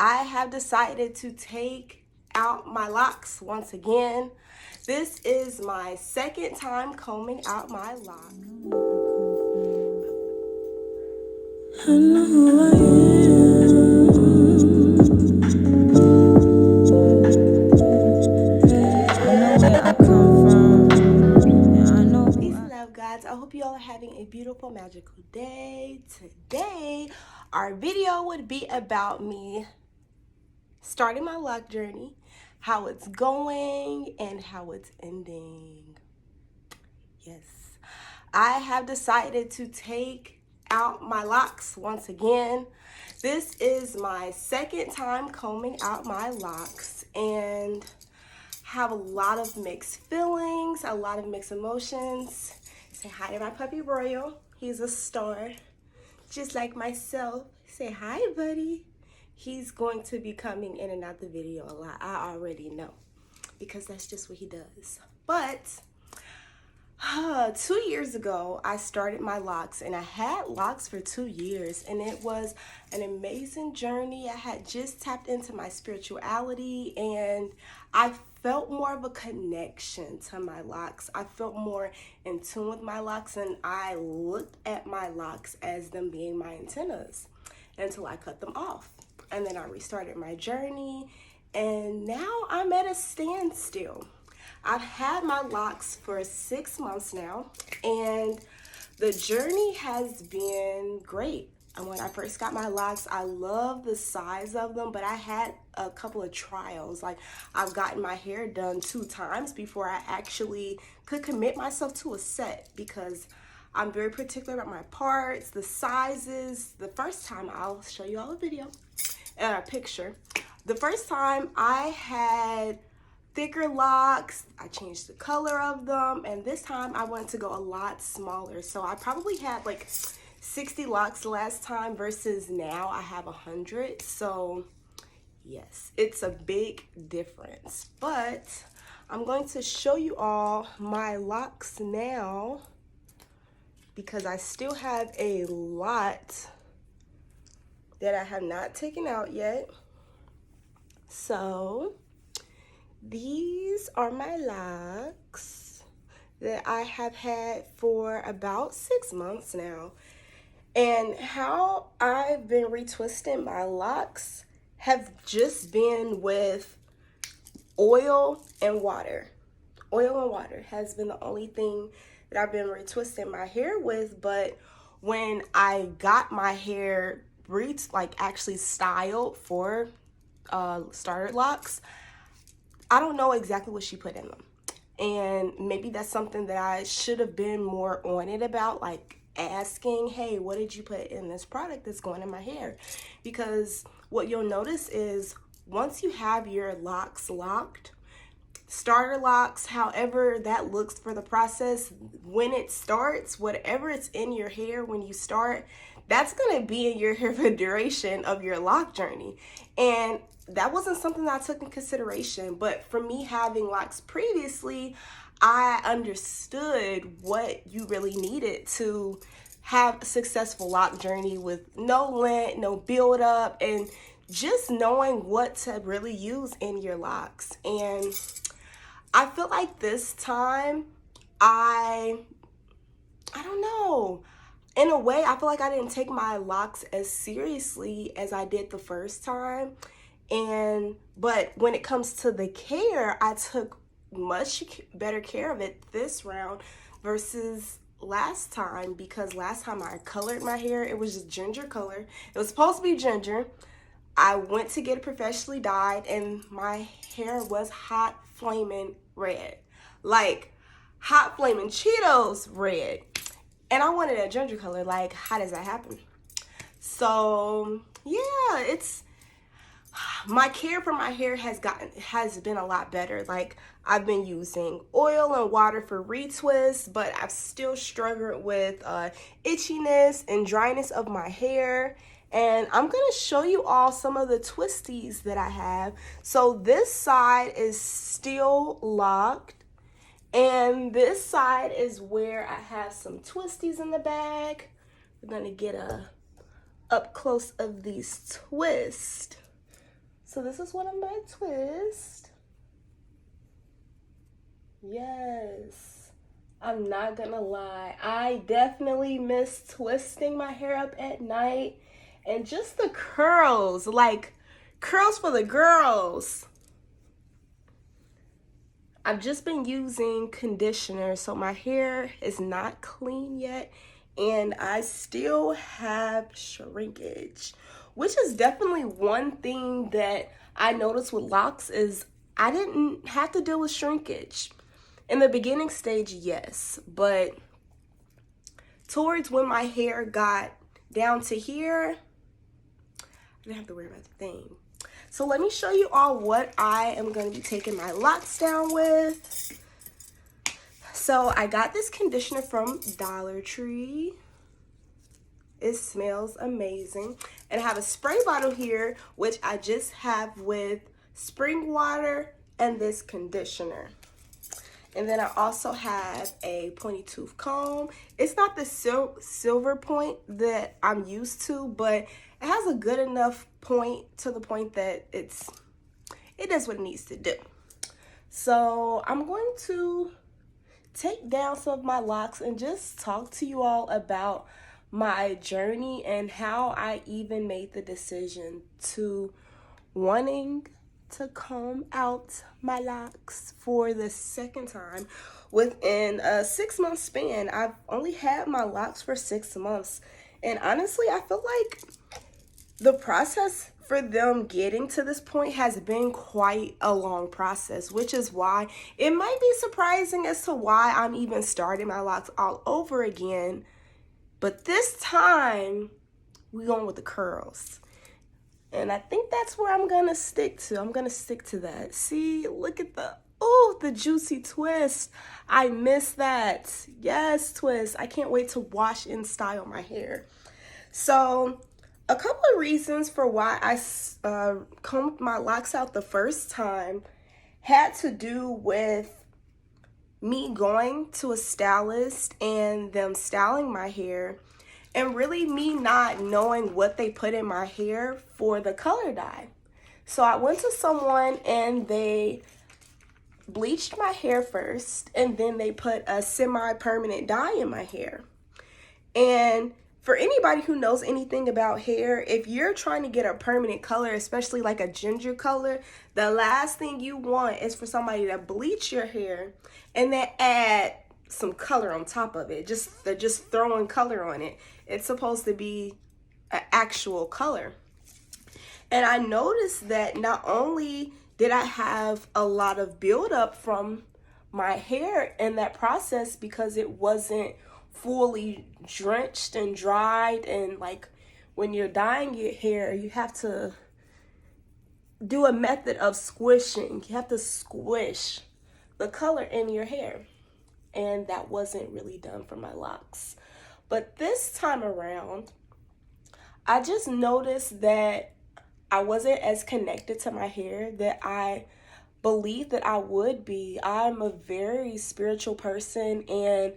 I have decided to take out my locks once again. This is my second time combing out my locks. I know who I am. I know where I come from. Yeah, I know. Peace and love, guys. I hope you all are having a beautiful, magical day. Today, our video would be about me starting my lock journey, how it's going, and how it's ending. Yes, I have decided to take out my locks once again. This is my second time combing out my locks and have a lot of mixed feelings, a lot of mixed emotions. Say hi to my puppy Royal. He's a star, just like myself. Say hi, buddy. He's going to be coming in and out the video a lot. I already know because that's just what he does. But 2 years ago, I started my locks, and I had locks for 2 years, and it was an amazing journey. I had just tapped into my spirituality, and I felt more of a connection to my locks. I felt more in tune with my locks, and I looked at my locks as them being my antennas until I cut them off. And then I restarted my journey, and now I'm at a standstill. I've had my locks for 6 months now, and the journey has been great. And when I first got my locks, I love the size of them, but I had a couple of trials. Like, I've gotten my hair done 2 times before I actually could commit myself to a set, because I'm very particular about my parts, the sizes. The first time, I'll show you all a video and a picture. The first time I had thicker locks, I changed the color of them, and this time I wanted to go a lot smaller. So I probably had like 60 locks last time versus now I have 100. So yes, it's a big difference. But I'm going to show you all my locks now because I still have a lot that I have not taken out yet. So these are my locks that I have had for about 6 months now. And how I've been retwisting my locks have just been with oil and water. Oil and water has been the only thing that I've been retwisting my hair with. But when I got my hair actually styled for starter locks, I don't know exactly what she put in them. And maybe that's something that I should have been more on it about, like asking, hey, what did you put in this product that's going in my hair? Because what you'll notice is once you have your locks locked, starter locks, however that looks for the process, when it starts, whatever it's in your hair when you start, that's going to be in your hair for the duration of your lock journey. And that wasn't something that I took in consideration. But for me having locks previously, I understood what you really needed to have a successful lock journey with no lint, no buildup, and just knowing what to really use in your locks. And I feel like this time, I don't know. In a way, I feel like I didn't take my locks as seriously as I did the first time. But when it comes to the care, I took much better care of it this round versus last time, because last time I colored my hair, it was just ginger color. It was supposed to be ginger. I went to get it professionally dyed, and my hair was hot flaming red. Like hot flaming Cheetos red. And I wanted a ginger color. Like, how does that happen? So yeah, my care for my hair has been a lot better. Like, I've been using oil and water for retwists, but I've still struggled with itchiness and dryness of my hair. And I'm gonna show you all some of the twisties that I have. So this side is still locked, and this side is where I have some twisties in the bag. We're gonna get a up close of these twists. So this is one of my twists. Yes, I'm not gonna lie, I definitely miss twisting my hair up at night, and just the curls, like curls for the girls. I've just been using conditioner, so my hair is not clean yet, and I still have shrinkage, which is definitely one thing that I noticed with locks is I didn't have to deal with shrinkage. In the beginning stage, yes, but towards when my hair got down to here, I didn't have to worry about the thing. So let me show you all what I am going to be taking my locks down with. So I got this conditioner from Dollar Tree. It smells amazing. And I have a spray bottle here, which I just have with spring water and this conditioner. And then I also have a pointy tooth comb. It's not the silver point that I'm used to, but it has a good enough point to the point that it does what it needs to do. So I'm going to take down some of my locks and just talk to you all about my journey and how I even made the decision to wanting to comb out my locks for the second time within a 6-month span. I've only had my locks for 6 months, and honestly I feel like the process for them getting to this point has been quite a long process, which is why it might be surprising as to why I'm even starting my locks all over again. But this time we're going with the curls. And I think that's where I'm gonna stick to. I'm gonna stick to that. See, look at the juicy twist. I miss that. Yes, twist. I can't wait to wash and style my hair. So a couple of reasons for why I combed my locks out the first time had to do with me going to a stylist and them styling my hair, and really me not knowing what they put in my hair for the color dye. So I went to someone and they bleached my hair first, and then they put a semi-permanent dye in my hair. And for anybody who knows anything about hair, if you're trying to get a permanent color, especially like a ginger color, the last thing you want is for somebody to bleach your hair and then add some color on top of it. They're just throwing color on it. It's supposed to be an actual color. And I noticed that not only did I have a lot of buildup from my hair in that process because it wasn't fully drenched and dried, and like when you're dyeing your hair, you have to do a method of squishing. You have to squish the color in your hair, and that wasn't really done for my locks. But this time around, I just noticed that I wasn't as connected to my hair that I believed that I would be. I'm a very spiritual person, and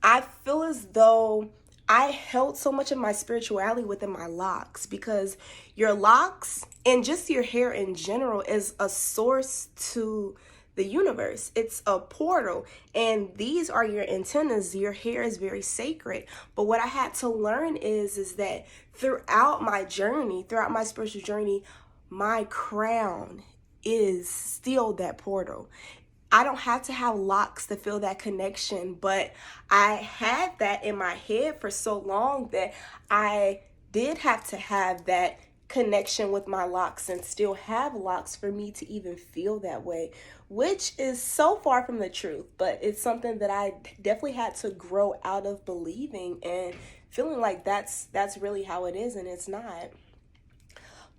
I feel as though I held so much of my spirituality within my locks, because your locks and just your hair in general is a source to the universe. It's a portal, and these are your antennas. Your hair is very sacred. But what I had to learn is that throughout my journey, throughout my spiritual journey, my crown is still that portal. I don't have to have locks to feel that connection, but I had that in my head for so long that I did have to have that connection with my locks and still have locks for me to even feel that way, which is so far from the truth. But it's something that I definitely had to grow out of believing and feeling like that's really how it is, and it's not.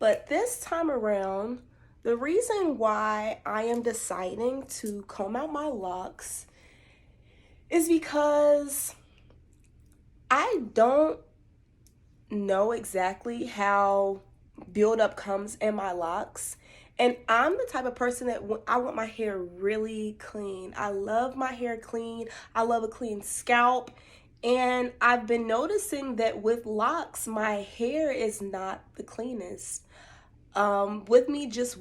But this time around, the reason why I am deciding to comb out my locks is because I don't know exactly how buildup comes in my locks. And I'm the type of person that I want my hair really clean. I love my hair clean. I love a clean scalp. And I've been noticing that with locks, my hair is not the cleanest. with me just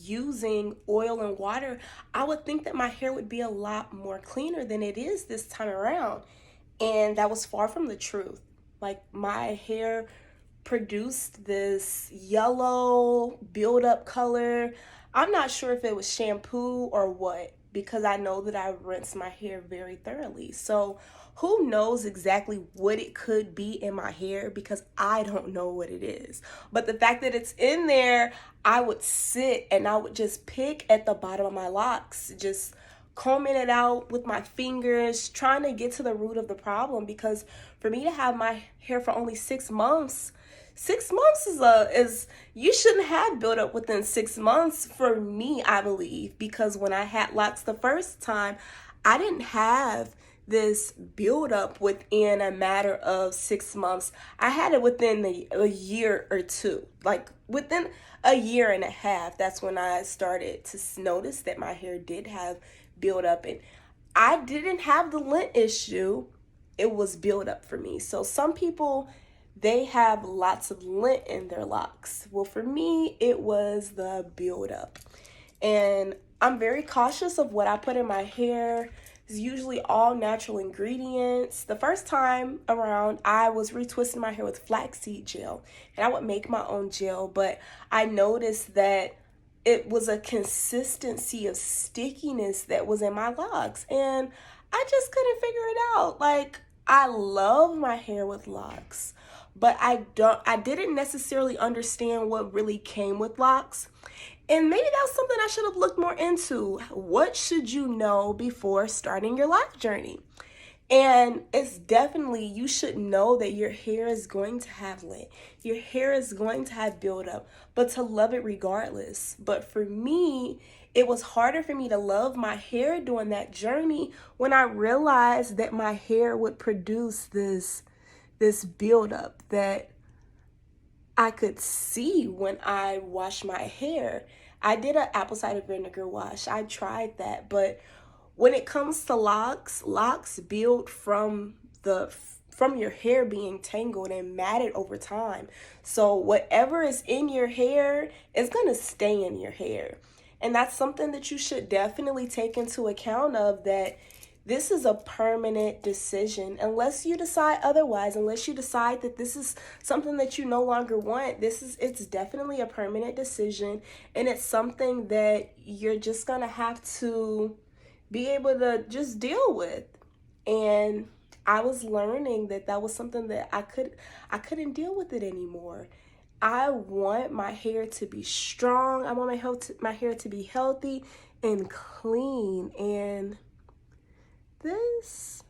using oil and water, I would think that my hair would be a lot more cleaner than it is this time around. And that was far from the truth. Like, my hair produced this yellow build-up color. I'm not sure if it was shampoo or what, because I know that I rinse my hair very thoroughly. So who knows exactly what it could be in my hair, because I don't know what it is. But the fact that it's in there, I would sit and I would just pick at the bottom of my locks, just combing it out with my fingers, trying to get to the root of the problem. Because for me to have my hair for only 6 months, 6 months is you shouldn't have built up within 6 months for me, I believe, because when I had locks the first time, I didn't have this build up within a matter of 6 months. I had it within a year or two, like within a year and a half. That's when I started to notice that my hair did have build up, and I didn't have the lint issue. It was build up for me. So some people, they have lots of lint in their locks. Well, for me, it was the build up. And I'm very cautious of what I put in my hair. It's usually all natural ingredients. The first time around, I was retwisting my hair with flaxseed gel, and I would make my own gel, but I noticed that it was a consistency of stickiness that was in my locks, and I just couldn't figure it out. Like, I love my hair with locks, but I didn't necessarily understand what really came with locks. And maybe that's something I should have looked more into. What should you know before starting your lock journey? And it's definitely, you should know that your hair is going to have lint. Your hair is going to have buildup, but to love it regardless. But for me, it was harder for me to love my hair during that journey when I realized that my hair would produce this buildup that I could see when I washed my hair. I did an apple cider vinegar wash. I tried that, but when it comes to locks, locks build from your hair being tangled and matted over time. So whatever is in your hair is going to stay in your hair. And that's something that you should definitely take into account of, that this is a permanent decision. Unless you decide otherwise, unless you decide that this is something that you no longer want, it's definitely a permanent decision, and it's something that you're just going to have to be able to just deal with. And I was learning that that was something that I couldn't deal with it anymore. I want my hair to be strong. I want my hair to be healthy and clean, and this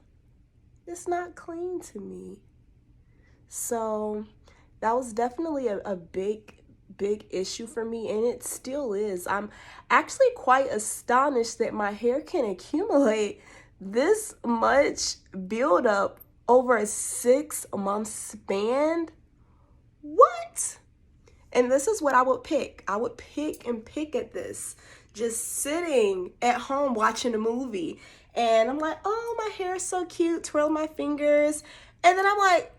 is not clean to me. So that was definitely a big issue for me, and it still is. I'm actually quite astonished that my hair can accumulate this much buildup over a 6-month span. What? And this is what I would pick. I would pick at this, just sitting at home watching a movie. And I'm like, oh, my hair is so cute, twirl my fingers. And then I'm like,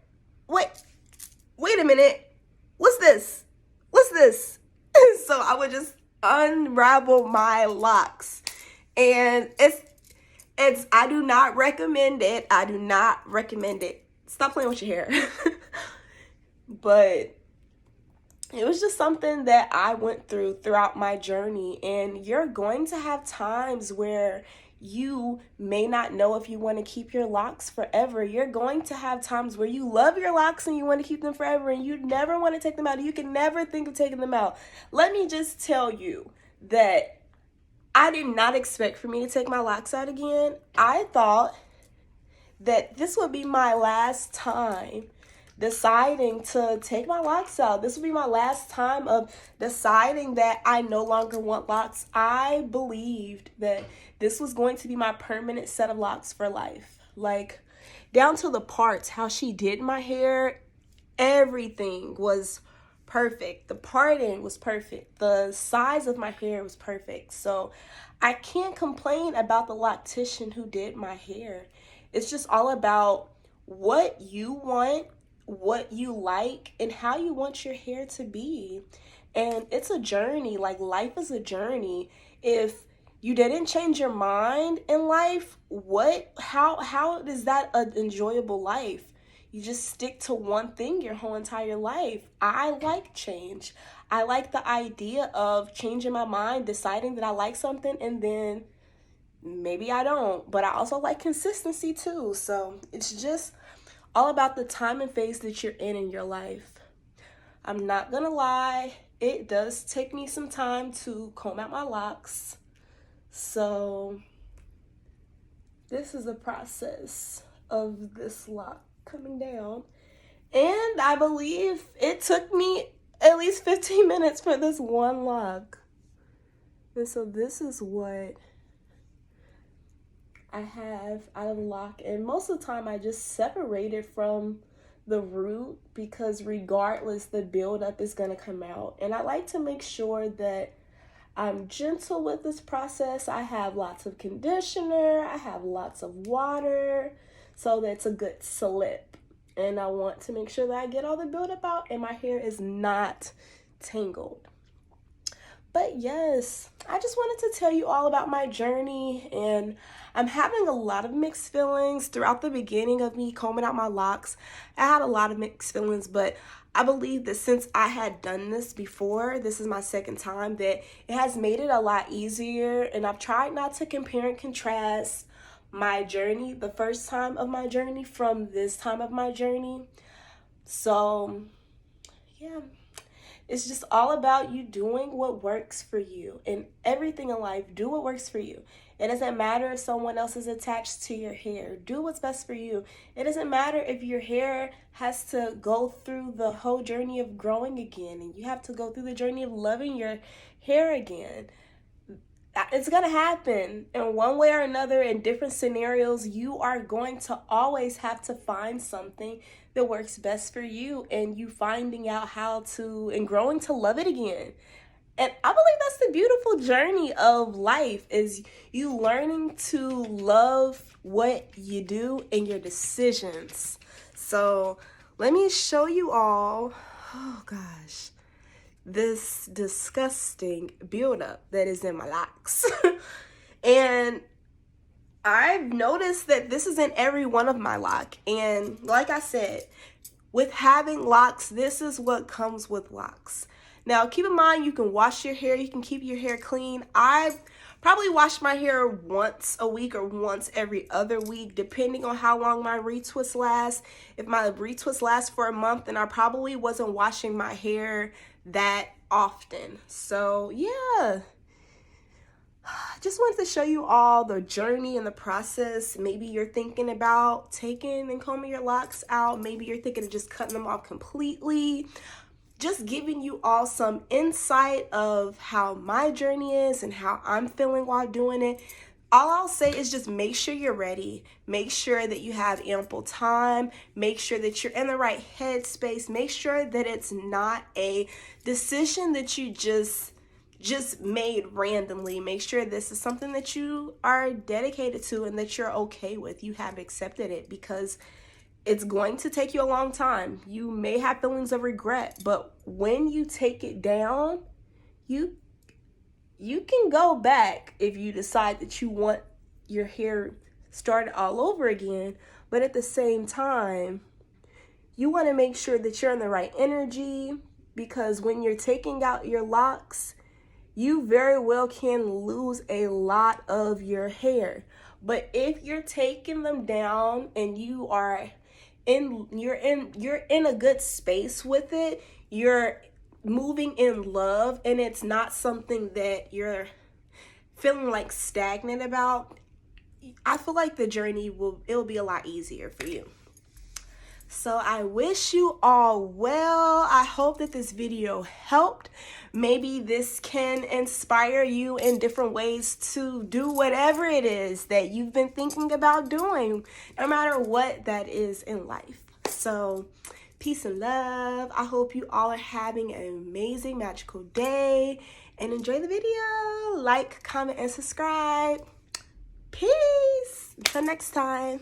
wait a minute. What's this? So I would just unravel my locks. And I do not recommend it. I do not recommend it. Stop playing with your hair. But it was just something that I went throughout my journey. And you're going to have times where you may not know if you want to keep your locks forever. You're going to have times where you love your locks and you want to keep them forever, and you never want to take them out. You can never think of taking them out. Let me just tell you that I did not expect for me to take my locks out again. I thought that this would be my last time deciding to take my locks out. This will be my last time of deciding that I no longer want locks. I believed that this was going to be my permanent set of locks for life. Like, down to the parts, how she did my hair, everything was perfect. The parting was perfect. The size of my hair was perfect. So I can't complain about the loctician who did my hair. It's just all about what you want, what you like, and how you want your hair to be. And it's a journey. Like, life is a journey. If you didn't change your mind in life, how is that an enjoyable life? You just stick to one thing your whole entire life. I like change. I like the idea of changing my mind, deciding that I like something, and then maybe I don't. But I also like consistency too. So it's just all about the time and phase that you're in your life. I'm not gonna lie, it does take me some time to comb out my locks. So this is a process of this lock coming down. And I believe it took me at least 15 minutes for this one lock. And so this is what I have out of the lock. And most of the time I just separate it from the root, because regardless, the buildup is going to come out. And I like to make sure that I'm gentle with this process. I have lots of conditioner, I have lots of water, so that's a good slip. And I want to make sure that I get all the buildup out and my hair is not tangled. But yes, I just wanted to tell you all about my journey, and I'm having a lot of mixed feelings throughout the beginning of me combing out my locks. I had a lot of mixed feelings, but I believe that since I had done this before, this is my second time, that it has made it a lot easier. And I've tried not to compare and contrast my journey, the first time of my journey, from this time of my journey. So yeah, it's just all about you doing what works for you. In everything in life, do what works for you. It doesn't matter if someone else is attached to your hair. Do what's best for you. It doesn't matter if your hair has to go through the whole journey of growing again, and you have to go through the journey of loving your hair again. It's going to happen in one way or another. In different scenarios, you are going to always have to find something that works best for you, and you finding out how to and growing to love it again. And I believe that's the beautiful journey of life, is you learning to love what you do and your decisions. So let me show you all, oh gosh, this disgusting buildup that is in my locks. And I've noticed that this is in every one of my locks. And like I said, with having locks, this is what comes with locks. Now, keep in mind, you can wash your hair, you can keep your hair clean. I probably wash my hair once a week or once every other week, depending on how long my retwist lasts. If my retwist lasts for a month, then I probably wasn't washing my hair that often. So yeah, just wanted to show you all the journey and the process. Maybe you're thinking about taking and combing your locks out. Maybe you're thinking of just cutting them off completely. Just giving you all some insight of how my journey is and how I'm feeling while doing it. All I'll say is just make sure you're ready. Make sure that you have ample time. Make sure that you're in the right headspace. Make sure that it's not a decision that you just made randomly. Make sure this is something that you are dedicated to and that you're okay with. You have accepted it, because it's going to take you a long time. You may have feelings of regret, but when you take it down, you can go back if you decide that you want your hair started all over again. But at the same time, you want to make sure that you're in the right energy, because when you're taking out your locks, you very well can lose a lot of your hair. But if you're taking them down and you're in a good space with it, you're moving in love, and it's not something that you're feeling like stagnant about, I feel like the journey it'll be a lot easier for you. So I wish you all well. I hope that this video helped. Maybe this can inspire you in different ways to do whatever it is that you've been thinking about doing, no matter what that is in life. So peace and love. I hope you all are having an amazing, magical day, and enjoy the video. Like, comment, and subscribe. Peace. Until next time.